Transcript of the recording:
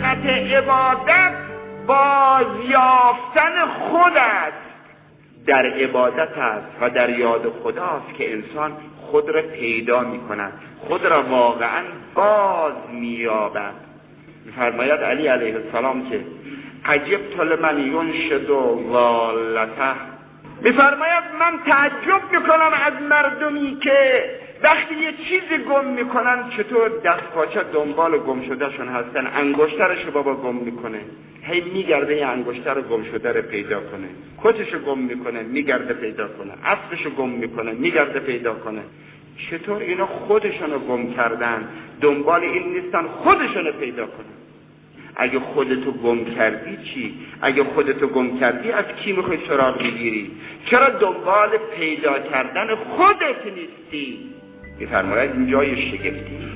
حقیقت عبادت بازیافتن خود است. در عبادت است و در یاد خداست که انسان خود را پیدا می کند، خود را واقعا باز می یابد. می‌فرماید علی علیه السلام که عجبت لمن ینشد ضالته، می‌فرماید من تعجب میکنم از مردمی که وقتی یه چیزی گم میکنن چطور دست پاچه دنبال گم شده شون هستن. انگشترش بابا گم میکنه، هی میگرده یه انگشتر گم شده رو پیدا کنه، کتشو گم میکنه میگرده پیدا کنه، اسبشو گم میکنه میگرده پیدا کنه. چطور اینا خودشونو گم کردن، دنبال این نیستن خودشونو پیدا کنن. اگه خودتو گم کردی چی؟ اگه خودتو گم کردی از کی میخوای سراغ بگیری؟ چرا دنبال پیدا کردن خودت نیستی؟ می‌فرماید این جای شگفتی.